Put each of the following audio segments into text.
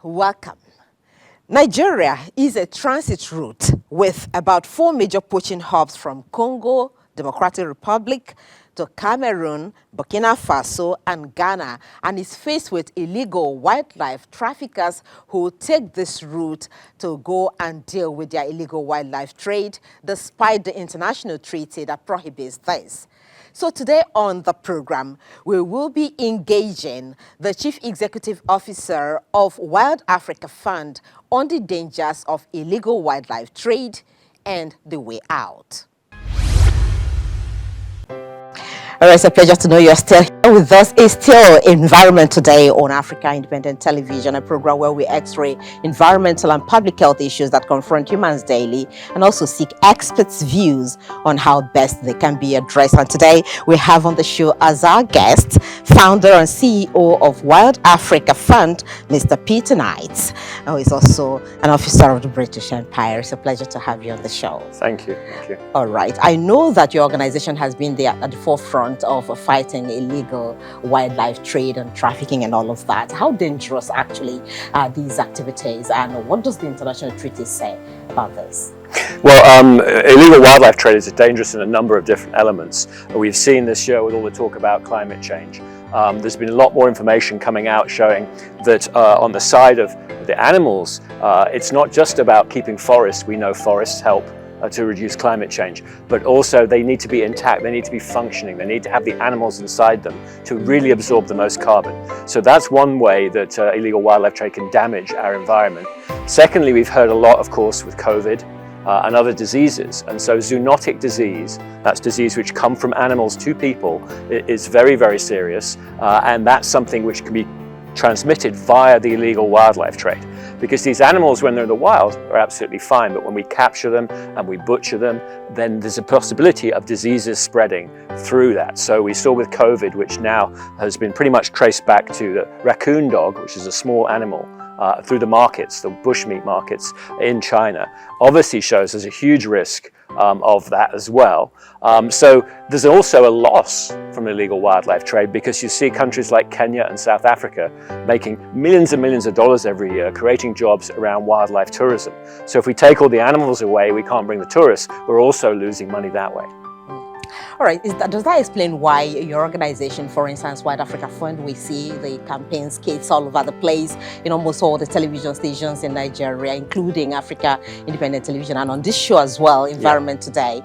Welcome. Nigeria is a transit route with about 4 major poaching hubs from Congo, Democratic Republic, to Cameroon, Burkina Faso, and Ghana, and is faced with illegal wildlife traffickers who take this route to go and deal with their illegal wildlife trade, despite the international treaty that prohibits this. So today on the program, we will be engaging the Chief Executive Officer of Wild Africa Fund on the dangers of illegal wildlife trade and the way out. All right, it's a pleasure to know you're still here with us. It's still Environment Today on Africa Independent Television, a program where we x-ray environmental and public health issues that confront humans daily and also seek experts' views on how best they can be addressed. And today we have on the show as our guest, founder and CEO of Wild Africa Fund, Mr. Peter Knight, who is also an officer of the British Empire. It's a pleasure to have you on the show. Thank you. Thank you. All right. I know that your organization has been there at the forefront of fighting illegal wildlife trade and trafficking and all of that. How dangerous actually are these activities, and what does the international treaty say about this? Well, illegal wildlife trade is dangerous in a number of different elements. We've seen this year with all the talk about climate change. There's been a lot more information coming out showing that on the side of the animals, it's not just about keeping forests. We know forests help to reduce climate change, but also they need to be intact, they need to be functioning, they need to have the animals inside them to really absorb the most carbon. So that's one way that illegal wildlife trade can damage our environment. Secondly, we've heard a lot, of course, with COVID and other diseases, and so zoonotic disease, that's disease which come from animals to people, is very, very serious, and that's something which can be transmitted via the illegal wildlife trade. Because these animals, when they're in the wild, are absolutely fine, but when we capture them and we butcher them, then there's a possibility of diseases spreading through that. So we saw with COVID, which now has been pretty much traced back to the raccoon dog, which is a small animal, through the markets, the bushmeat markets in China, obviously shows there's a huge risk of that as well. So there's also a loss from illegal wildlife trade, because you see countries like Kenya and South Africa making millions and millions of dollars every year, creating jobs around wildlife tourism. So if we take all the animals away, we can't bring the tourists, we're also losing money that way. All right, does that explain why your organization, for instance, Wild Africa Fund, we see the campaign skates all over the place in almost all the television stations in Nigeria, including Africa Independent Television, and on this show as well, Environment Today.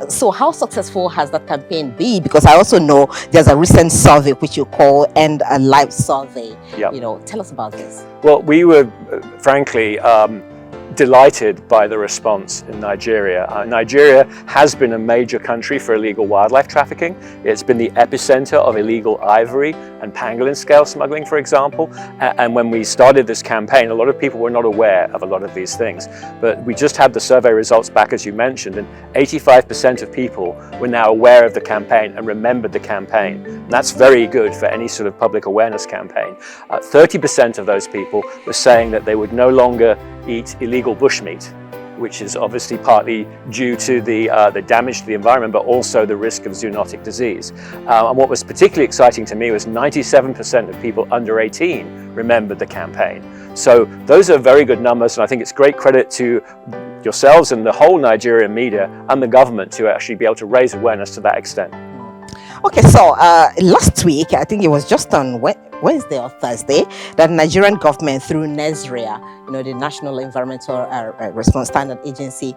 So how successful has that campaign been? Because I also know there's a recent survey which you call End a Life Survey. Yep. You know, tell us about this. Well, we were, frankly, delighted by the response in Nigeria. Nigeria has been a major country for illegal wildlife trafficking. It's been the epicenter of illegal ivory and pangolin scale smuggling, for example. And when we started this campaign, a lot of people were not aware of a lot of these things. But we just had the survey results back, as you mentioned, and 85% of people were now aware of the campaign and remembered the campaign. And that's very good for any sort of public awareness campaign. 30% of those people were saying that they would no longer eat illegal bushmeat, which is obviously partly due to the damage to the environment, but also the risk of zoonotic disease. And what was particularly exciting to me was 97% of people under 18 remembered the campaign. So those are very good numbers, and I think it's great credit to yourselves and the whole Nigerian media and the government to actually be able to raise awareness to that extent. Okay, so last week, I think it was just on Wednesday or Thursday, that Nigerian government through NESRIA, you know, the National Environmental Response Standard Agency,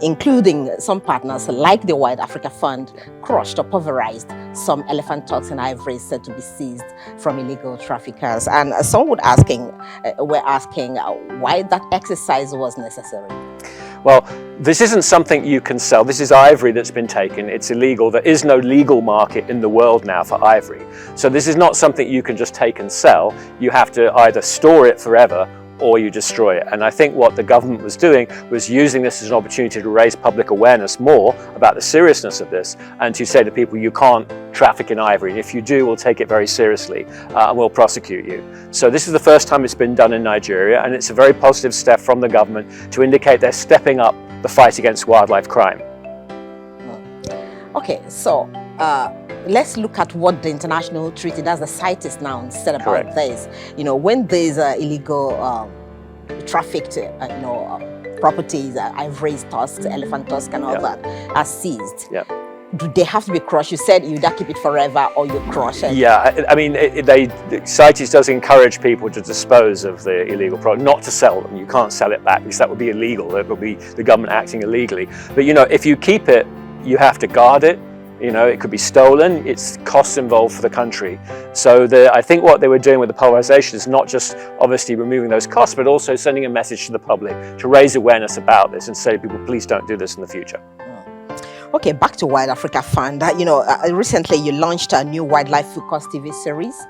including some partners like the Wild Africa Fund, crushed or pulverized some elephant toxin ivory said to be seized from illegal traffickers. And some were asking why that exercise was necessary. Well, this isn't something you can sell. This is ivory that's been taken. It's illegal. There is no legal market in the world now for ivory. So this is not something you can just take and sell. You have to either store it forever or you destroy it. And I think what the government was doing was using this as an opportunity to raise public awareness more about the seriousness of this, and to say to people, you can't traffic in ivory, and if you do, we'll take it very seriously and we'll prosecute you. So this is the first time it's been done in Nigeria, and it's a very positive step from the government to indicate they're stepping up the fight against wildlife crime. Okay, so let's look at what the international treaty, that's the CITES now, said about Correct. this. When there's illegal trafficked, properties, ivory tusks, elephant tusks, and all that are seized. Yeah. Do they have to be crushed? You said you either keep it forever or you crush it. Yeah, I mean, CITES does encourage people to dispose of the illegal product, not to sell them. You can't sell it back because that would be illegal. That would be the government acting illegally. But if you keep it, you have to guard it. It could be stolen. It's costs involved for the country. So I think what they were doing with the pulverization is not just obviously removing those costs, but also sending a message to the public to raise awareness about this and say to people, please don't do this in the future. Okay, back to Wild Africa Fund. Recently you launched a new wildlife focused TV series,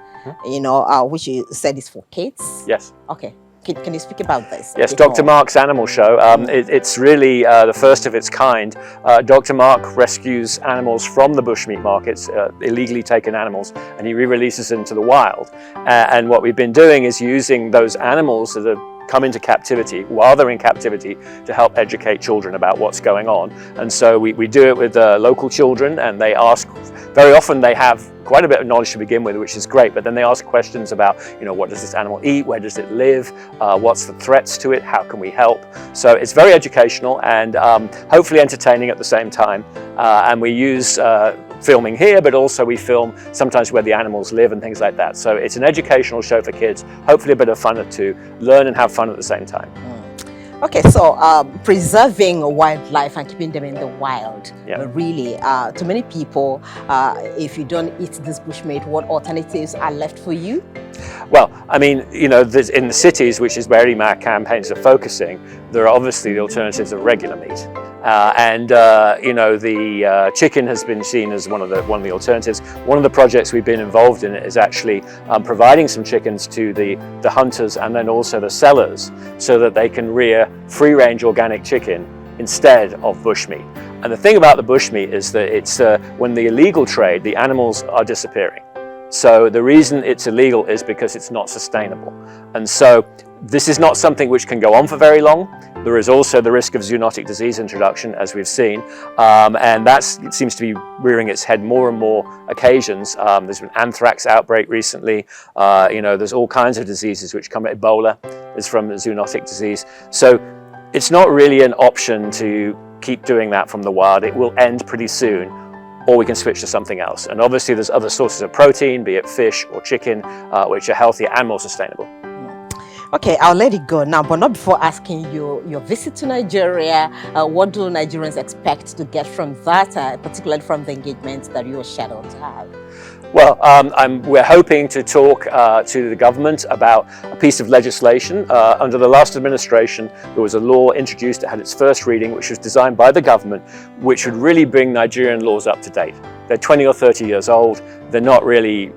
which you said is for kids. Yes. Okay. Can you speak about this? Yes, Dr. Mark's Animal Show. It's really the first of its kind. Dr. Mark rescues animals from the bushmeat markets, illegally taken animals, and he re-releases them to the wild. And what we've been doing is using those animals that have come into captivity while they're in captivity to help educate children about what's going on. And so we do it with local children, and they ask, very often they have quite a bit of knowledge to begin with, which is great, but then they ask questions about, what does this animal eat, where does it live, what's the threats to it, how can we help? So it's very educational and hopefully entertaining at the same time. And we use filming here, but also we film sometimes where the animals live and things like that. So it's an educational show for kids, hopefully a bit of fun to learn and have fun at the same time. Okay, so preserving wildlife and keeping them in the wild, really, to many people, if you don't eat this bushmeat, what alternatives are left for you? Well, I mean, in the cities, which is where really our campaigns are focusing, there are obviously the alternatives of regular meat. The chicken has been seen as one of the alternatives. One of the projects we've been involved in is actually providing some chickens to the hunters and then also the sellers so that they can rear free-range organic chicken instead of bushmeat. And the thing about the bushmeat is that it's when the illegal trade, the animals are disappearing. So the reason it's illegal is because it's not sustainable. And so this is not something which can go on for very long. There is also the risk of zoonotic disease introduction, as we've seen, and it seems to be rearing its head more and more occasions. There's been anthrax outbreak recently. There's all kinds of diseases which come. Ebola is from a zoonotic disease. So it's not really an option to keep doing that from the wild. It will end pretty soon, or we can switch to something else. And obviously there's other sources of protein, be it fish or chicken, which are healthier and more sustainable. Okay, I'll let it go now, but not before asking you your visit to Nigeria. What do Nigerians expect to get from that, particularly from the engagement that you are scheduled to have? Well, we're hoping to talk to the government about a piece of legislation. Under the last administration, there was a law introduced that had its first reading, which was designed by the government, which would really bring Nigerian laws up to date. They're 20 or 30 years old. They're not really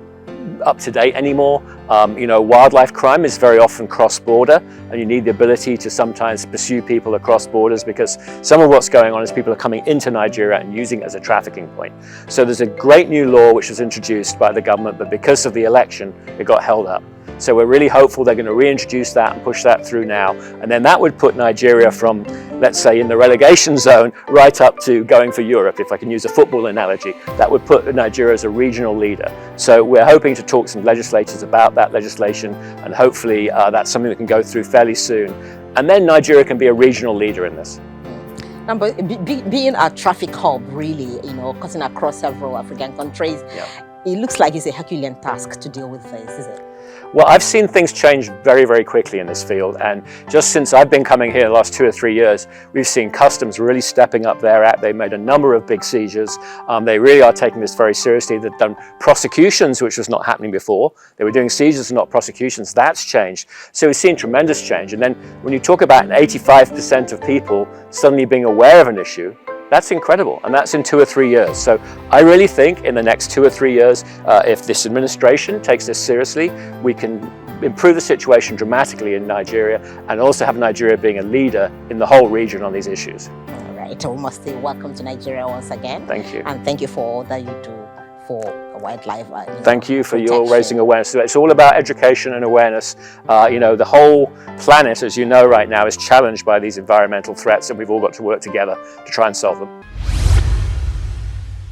up to date anymore. Wildlife crime is very often cross-border, and you need the ability to sometimes pursue people across borders, because some of what's going on is people are coming into Nigeria and using it as a trafficking point. So there's a great new law which was introduced by the government, but because of the election, it got held up. So we're really hopeful they're going to reintroduce that and push that through now. And then that would put Nigeria from, let's say, in the relegation zone right up to going for Europe, if I can use a football analogy. That would put Nigeria as a regional leader. So we're hoping to talk to some legislators about that legislation, and hopefully that's something that can go through fairly soon. And then Nigeria can be a regional leader in this. But being a traffic hub, really, cutting across several African countries, it looks like it's a Herculean task to deal with this, is it? Well, I've seen things change very, very quickly in this field, and just since I've been coming here the last 2 or 3 years, we've seen customs really stepping up their act. They made a number of big seizures. They really are taking this very seriously. They've done prosecutions, which was not happening before. They were doing seizures and not prosecutions. That's changed. So we've seen tremendous change. And then when you talk about 85% of people suddenly being aware of an issue, that's incredible, and that's in 2 or 3 years. So I really think in the next 2 or 3 years, if this administration takes this seriously, we can improve the situation dramatically in Nigeria, and also have Nigeria being a leader in the whole region on these issues. All right, we must say welcome to Nigeria once again. Thank you. And thank you for all that you do for wildlife. Thank you for your raising awareness. It's all about education and awareness. The whole planet, as you know right now, is challenged by these environmental threats, and we've all got to work together to try and solve them.